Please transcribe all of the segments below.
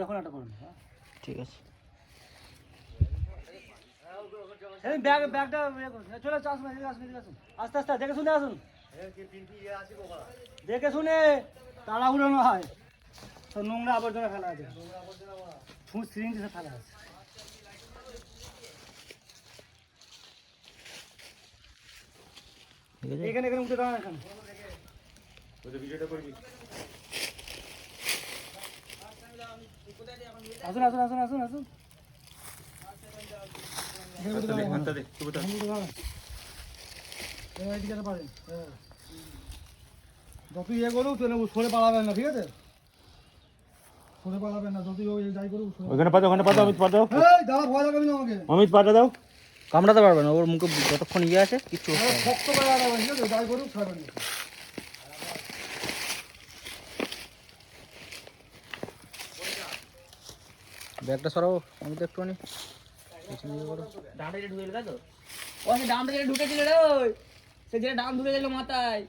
এখন একটা করুন। ঠিক আছে। এই ব্যাগটা চলে আসুন, আসুন আস্তে আস্তে দেখে শুনে আসুন, দেখে শুনে তাড়াহুড়ো না হয়। তো নোংরা আবর্জনা ফেলা আছে, সিরিঞ্জ ফেলা আছে। এখানে এখানে উঠে দাঁড়ান, এখানে আসুন আসুন আসুন আসুন আসুন যত ইয়ে করুক সরে পালাবেন না, ঠিক আছে? সরে পালাবেন না, যত যাই করুক। ওখানে পাঠাও, ওখানে পাঠাও, অমিত পাঠাও। দাদা ভয় লাগাবি না আমাকে, অমিত পাঠা দাও। কামড়াতে পারবে না, ওর মুখে যতক্ষণ ইয়ে আছে কিচ্ছু শক্ত করে লাগাবেন, ঠিক আছে? যাই করুক ছাড়বেন না। ব্যাগটা সরাও, আমি তো একটুখানি ডামটা ঢুকে গেল, তাই তো? ও সে ডামটা যেটা ঢুকেছিল রে, ওই সে যেটা ডাম ঢুকে গেল মাথায়,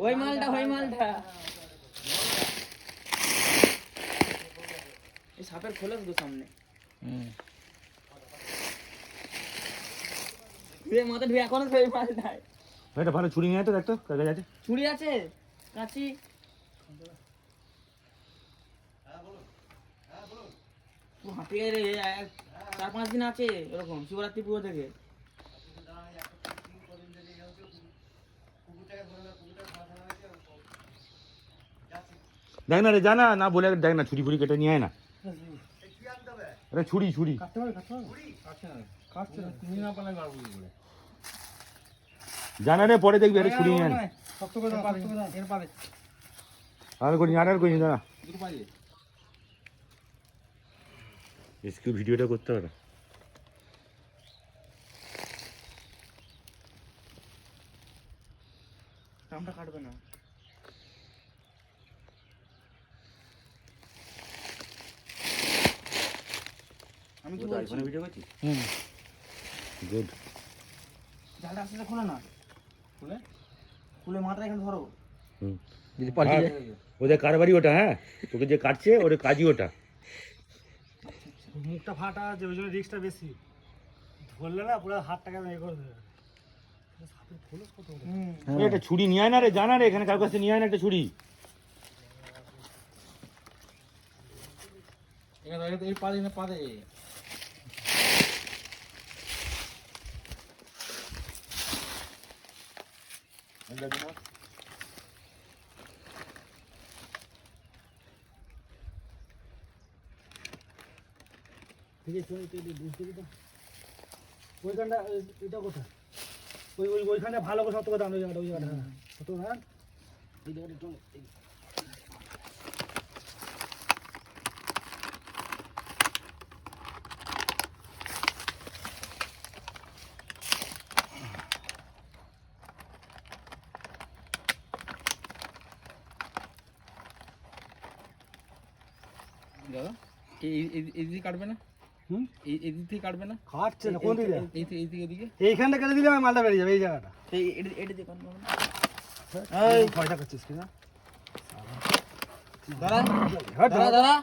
ওই মালটা এই সাপের খোলস তো সামনে মাথা ঢুকে এখনো সেই মালটায়। এটা ভালো ছুরি নিয়ে তো দেখতো কাছে আছে। ছুরি আছে, কাঁচি। হাঁপিয়ে রে, 4-5 দিন আছে এরকম, শিবরাত্রি পুজো থেকে। দেখ না রে, জানা না বলে দেখ না, ছুরি ফুরি কেটে নিয়ে আয় না। আরে ছুরি ছুরি কাটতে পারে, কাটছে না, তুমি না পারলে পারবো কি করে? জানা রে, পরে দেখবি আরে ছুরি নিয়ে আয়। শক্ত করে দাও, শক্ত করে দাও, এর পারে আর করি আর করি জানা দুটো পারে। এসকিউ ভিডিওটা করতে হবে না। ডামটা কাটবে না। আমি কি বলছি, আইফোনে ভিডিও করছিস? হুম গুড। জালটা আস্তে আস্তে খুলে না, খুলে মাথাটা এখানে ধরো। হুম, যদি পালিয়ে যায়। ওদের কারবারি ওটা, হ্যাঁ তোকে যে কাটছে ওর কাজই ওটা। মুখটা ফাটা আছে, ওই জন্য রিস্কটা বেশি। ধরলে না পুরো হাতটাকে ইয়ে করে দেবে। সাপের খোলস কত বড়। ওই একটা ছুরি নিয়ে আয় না রে, জানা রে, এখানে কার কাছে নিয়ে আয় না একটা ছুরি। এই পারে না পারে। ঠিক আছে, ওইখানটা এটা কোথায়? ওইখানটা ভালো করে শক্ত করে দাম, ওই জায়গাটা, ওই জায়গাটা, হ্যাঁ শক্ত করে দাম। এই জায়গাটা একটু দাদা এই কাটবে না? এই দিক থেকে কাটবে না? খাচ্ছে না, কোন দিকে? এই দিকে এদিকে এইখানটা কেটে দিলে আমার মালটা বেরিয়ে যাবে, এই জায়গাটা। এটা দিয়ে কাটবে না? এই ভয়টা করছিস কিনা? দাদা হট দাদা দাদা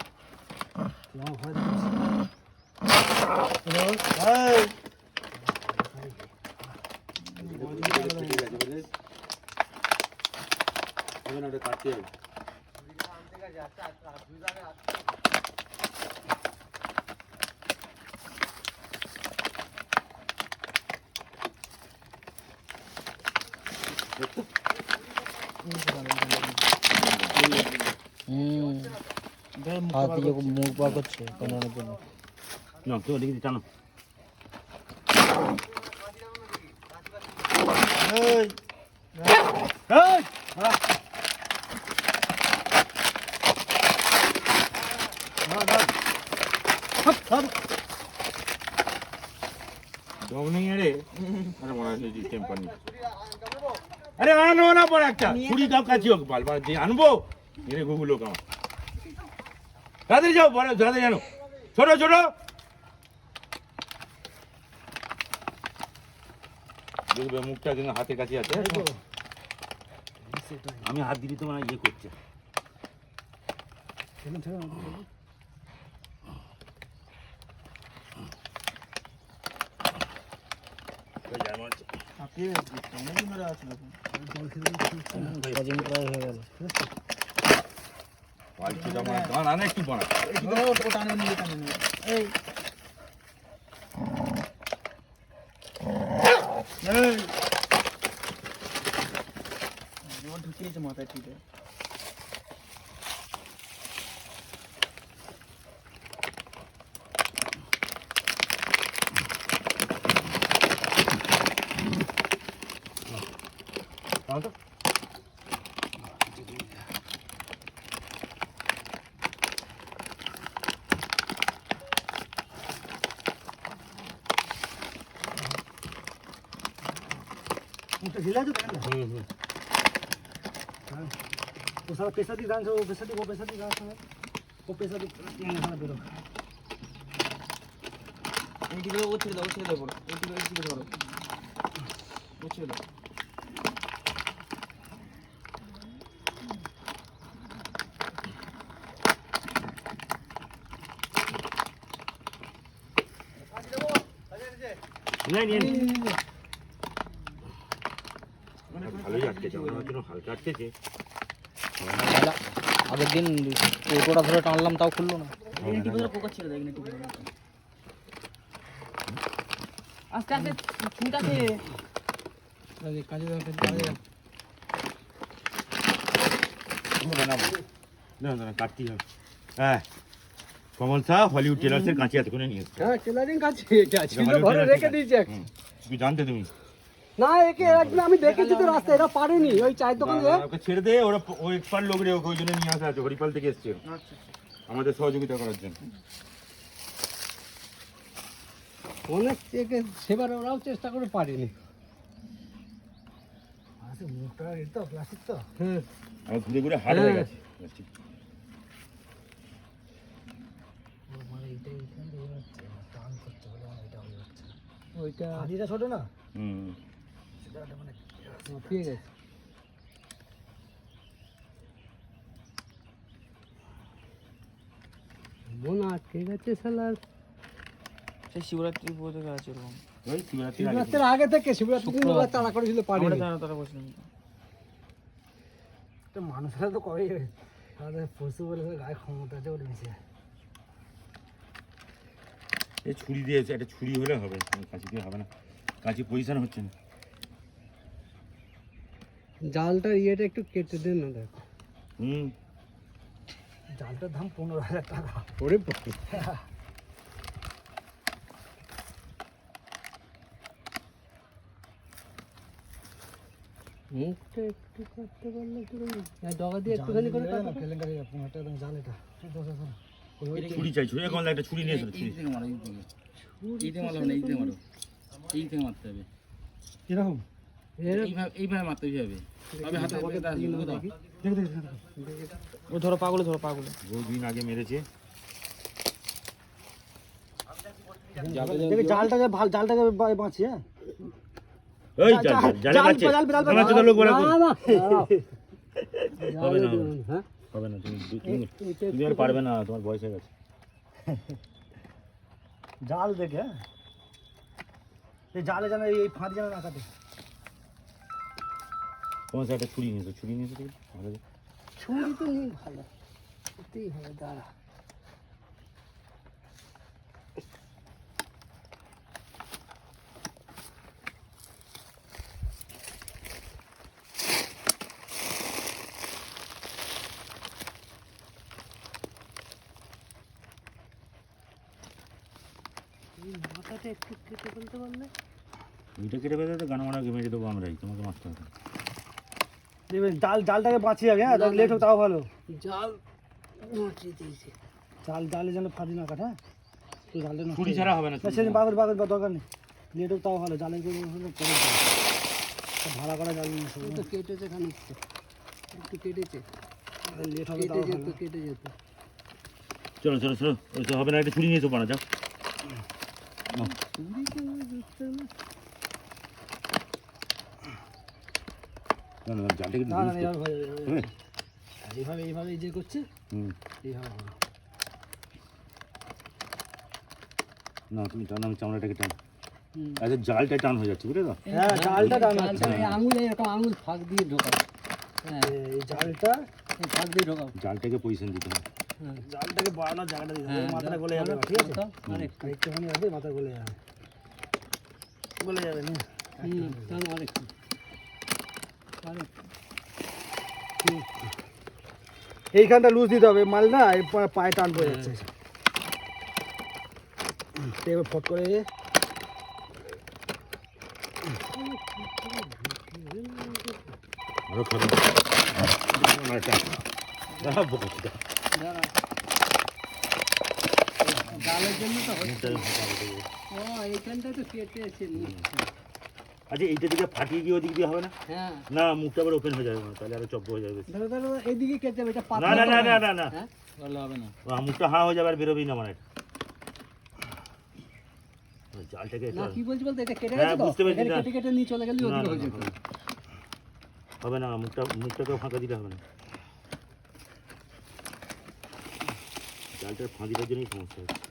তুই আমার ভয় দেখাচ্ছিস। কাটতে হবে। হাত দিয়ে মুখ বার করছে কামড়ানোর জন্য। না তো দেখি টানো। আরে আনো না পর একটা ছুরি দাও, কাছি হোক বাল বাল দিয়ে আনবো এরে গুগু লোক আমার। তাড়াতাড়ি যাও, বড় তাড়াতাড়ি জানো, ছোট ছোট দেখবে মুখটা কিন্তু হাতের কাছে আছে। আমি হাত দিলি তো মানে ইয়ে করছে। অনেকদিন ধরে আছে দেখুন। জল খেতে খেতে কদিন প্রায় হয়ে গেল। পাল্টিটা আমার গান আনে একটু বানা ও টানে নিয়ে টানে নিয়ে। এই জল ঢুকিয়েছে মাথায় ঠিক আছে। তাও তো मुझे हिला जो देखना वो सारा पैसा दी डांस वो पैसा दी डांस है वो पैसा दी ये खाना बेरो এই দিকে ও ছেড়ে দাও ও ছেড়ে দাও বড় এই দিকে ধরো ও ছেড়ে দাও নিয়ে নিয়ে ভালোই আটকেছে মনে হচ্ছে হালকা আটকেছে তাহলে আগের দিন টোটোটা ধরে টানলাম তাও খুললো না। এই দিকে ধরো পোকা ছেড়ে দাও এখানে টিপে দাও আস্তে আস্তে ঠিক আছে কাজে দাও না না কাটতেই হবে হ্যাঁ কমল শাহ হলিউড টেলার্সের কাছে এতক্ষণে নিয়ে এসছে हां टेलरिंग का এটা ছিল হলিউড ঘরে টেলার্সের রেখে দিয়েছি হুম, তুমি জানতে তুমি না একে একদিন আমি দেখেছি তো রাস্তায় এরা পারেনি ওই চায়ের দোকানে না, ওকে ছেড়ে দে ওরা ওই এক্সপার্ট লোক রে ওকে ওই জন্য নিয়ে আসা আছে হরিপাল থেকে এসছে আচ্ছা আমাদের সহযোগিতা করার জন্য অনেক থেকে সেবার ওরাও চেষ্টা করে পারেনি আচ্ছা মুখটা এটা প্লাস্টিক তো হ্যাঁ আমার ঘুরে ঘুরে হার্ড হয়ে গেছে মানে এইটা এখান থেকে হচ্ছে টান করতে বলে আমার এটা হয়ে যাচ্ছে ওইটা হাড়িটা ছোট না হুম সেটা মানে পেয়ে গেছে মন আটকে গেছে শালার সেই শিবরাত্রির পুজো থেকে আছে এরকম ওই শিবরাত্রি শিবরাত্রির আগে থেকে শিবরাত্রির দিন ওরা তাড়া করেছিল আমরা পারেনি তারা বসলাম তো মানুষরা তো করেই তাদের পশু বলে গায়ে ক্ষমতা আছে ওর নিচে এই ছুরি দিয়েছে একটা ছুরি হলে হবে কাঁচি দিয়ে হবে না কাঁচি পজিশন হচ্ছে না জালটার ইয়েটা একটু কেটে দেন না দেখো হুম জালটার দাম 15,000 টাকা ওরে মুখটা একটু করতে পারলে একটু ডগা দিয়ে একটুখানি করে কাটো কেলেঙ্কারি 15 টাকা জাল এটা ছুরি চাই ছুরি এখন একটা ছুরি নিয়ে এসো ছুরি এই থেকে মারো এই থেকে মারো না এই থেকে মারো এই থেকে মারতে হবে এরকম এইভাবে মারতে হবে তবে হাতে করতে দাও দেখ ও ধরো পাগলে বহুদিন আগে মেরেছে জালটাকে জালটাকে বাঁচি হ্যাঁ ওই জালে বাচ্চা আমার ছোট লোক বলে হবে না হ্যাঁ হবে না তুমি আর পারবে না তোমার বয়স হয়ে গেছে জাল দেখে এই জালে যেন এই ফাঁদ যেন না কাটে তোমার সাথে একটা ছুরি নিয়েছো ভালো ছুরি তো নেই ভালো সত্যিই ভালো দাঁড়া মাথাটা একটু কেটে ফেলতে পারলে ওইটা কেটে ফেলে তো গান মারা মেরে দেবো আমরাই তোমাকে মারতে হবে দেখবেন জালটাকে বাঁচিয়ে যাবে হ্যাঁ লেট হোক তাও ভালো জাল বাঁচিয়ে দিয়েছে জালে যেন ফাঁদি না কাটে হ্যাঁ তুই জালটা ছুরি ছাড়া হবে না সেদিন বাগর বা দরকার নেই লেট হোক তাও ভালো জালের করে ভাড়া করা জাল তো কেটেছে খানিকটা একটু কেটেছে লেট হবে তাও ভালো কেটে যেত চলো ওইসব হবে না একটা ছুরি নিয়ে এসো বানা যাও না না জালটা কিন্তু এইভাবে যে করছে এইভাবে না তুমি টান আমি চামড়াটাকে টান আচ্ছা জালটা টান হয়ে যাচ্ছে বুঝলে তো হ্যাঁ জালটা টানা আছে। আঙুল এরকম আঙুল ফাঁক দিয়ে ঢোকাও। হ্যাঁ এই জালটা ফাঁক দিয়ে ঢোকাও। জালটাকে পজিশন দিতে হবে জালটাকে বাড়ানোর জায়গাটা দিতে হবে, মাথাটা গলে যাবে, ঠিক আছে? আরেকটু। একটুখানি আছে, মাথা গলে যাবে, গলে যাবে না। টানো আরেকটু। এইখানটা লুজ দিতে হবে, মাল না এরপর পায়ে টান পড়ে যাচ্ছে। এবার ফট করে আরো খারাপ দাঁড়া। জালের জন্য তো হচ্ছে। ও এইখানটা তো কেটেছে। আচ্ছা এইটা দিকে ফাটিয়ে গিয়ে ওদিক দিয়ে হবে না হ্যাঁ না মুখটা আবার ওপেন হয়ে যাবে তাহলে আরো চপ্প হয়ে যাবে ধরো ধরো এইদিকে কেটে যাবে, এটা না পাতলা না না হবে না না না হ্যাঁ ভালো হবে না। মুখটা হাঁ হয়ে যাবে আর বেরোবেই না মানে জালটাকে না কি বলছি বলতে এটা কেটে হ্যাঁ, গেছে তো বুঝতে পেরেছি, এখানে না। কেটে কেটে নিয়ে চলে গেলে না, ওদিকে না, হয়ে না, যেত। হবে না মুখটাকেও ফাঁকা দিলে হবে না জালটার ফাঁদিটার জন্যই সমস্যা হচ্ছে